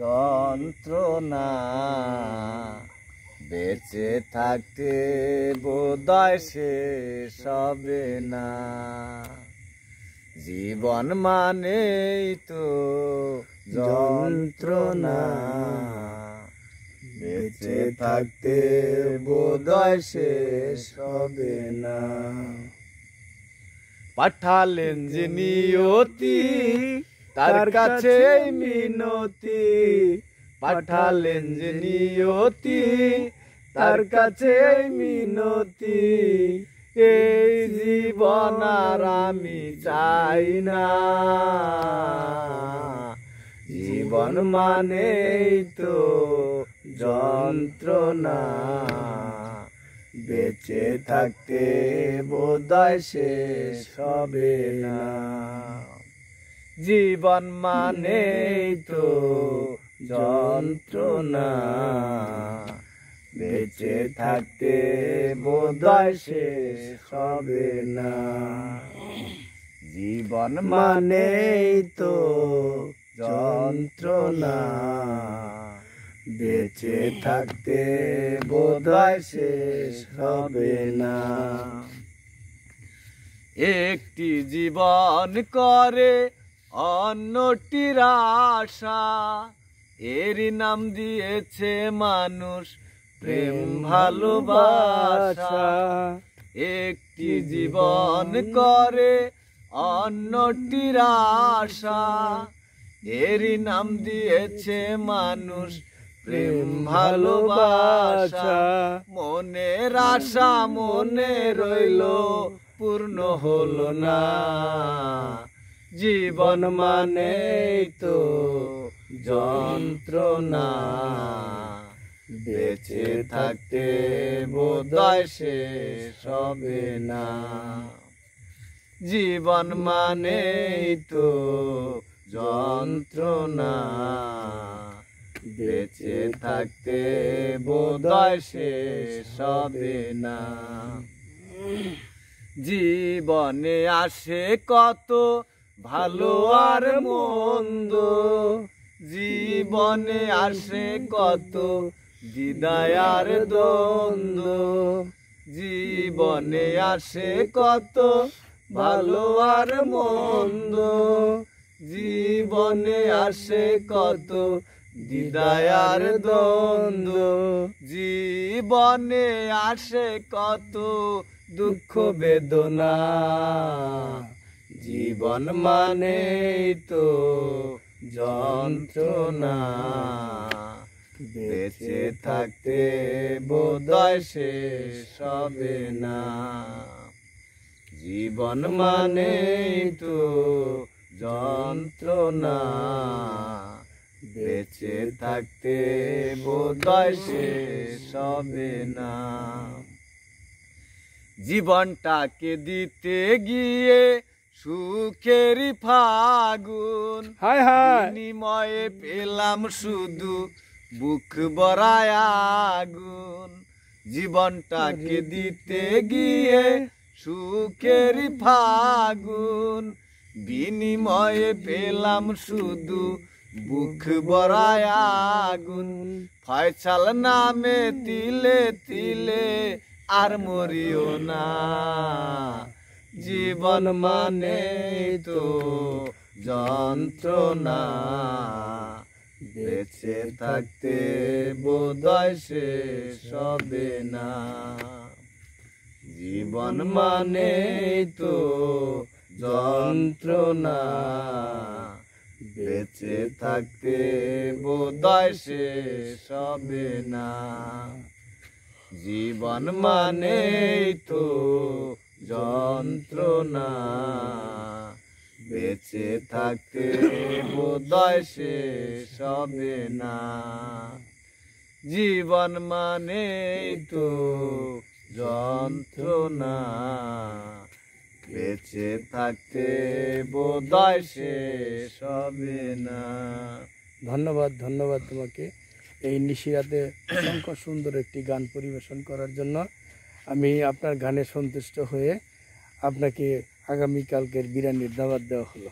যন্ত্রণা বেঁচে থাকতে বোধহয় শেষ হবে না। জীবন মানেই তো যন্ত্রণা বেঁচে থাকতে বোধহয় শেষ হবে না। পাঠালেন যে নিয়তি তার কাছে মিনতি, পাঠালেন যে নিয়তি তার কাছে মিনতি। এই জীবন আর আমি চাই না, জীবন মানেই তো যন্ত্রণা বেঁচে থাকতে বোধহয় শেষ হবে না। জীবন মানেই তো যন্ত্রণা বেঁচে থাকতে বোধহয় শেষ হবে না। জীবন মানেই তো যন্ত্রণা বেঁচে থাকতে বোধহয় শেষ হবে না। একটি জীবন করে অন্যটির আশা, এরই নাম দিয়েছে মানুষ প্রেম ভালোবাসা। একটি জীবন করে অন্যটির আশা, এরই নাম দিয়েছে মানুষ প্রেম ভালোবাসা। মনের আশা মনে রইল পূর্ণ হলো না, জীবন মানেই তো যন্ত্রণা বেঁচে থাকতে বোধহয় শেষ হবে না। জীবন মানেই তো যন্ত্রণা বেঁচে থাকতে বোধহয় শেষ হবে না। জীবনে আসে কত ভালো আর মন্দ, জীবনে আসে কত দ্বিধায় আর দ্বন্দ্ব। জীবনে আসে কত ভালো আর মন্দ, জীবনে আসে কত দ্বিধায় আর দ্বন্দ্ব। জীবনে আসে কত দুঃখ বেদনা, জীবন মানেই তো যন্ত্রণা বেঁচে থাকতে বোধহয় শেষ হবে না। জীবন মানেই তো যন্ত্রণা বেঁচে থাকতে বোধহয় শেষ হবে না। জীবনটাকে দিতে গিয়ে সুখেরই ফাগুন, বিনিময়ে পেলাম শুধু বুক ভরায় আগুন। জীবনটাকে দিতে গিয়ে সুখেরই ফাগুন, বিনিময়ে পেলাম শুধু বুক ভরায় আগুন। ফয়সাল নামে তিলে তিলে আর মরিও না, জীবন মানেই তো যন্ত্রণা বেঁচে থাকতে বোধহয় শেষ হবে না। জীবন মানেই তো যন্ত্রণা বেঁচে থাকতে বোধহয় শেষ হবে না। জীবন মানেই তো যন্ত্রণা বেঁচে থাকতে বোধহয় শেষ হবে না। জীবন মানেই তো যন্ত্রণা বেঁচে থাকতে বোধহয় শেষ হবে না। ধন্যবাদ, ধন্যবাদ তোমাকে এই নিশিরাতে অসংখ্য সুন্দর একটি গান পরিবেশন করার জন্য। আমি আপনার গানে সন্তুষ্ট হয়ে আপনাকে আগামীকালকের বিরিয়ানির দাওয়াত দেওয়া হলো।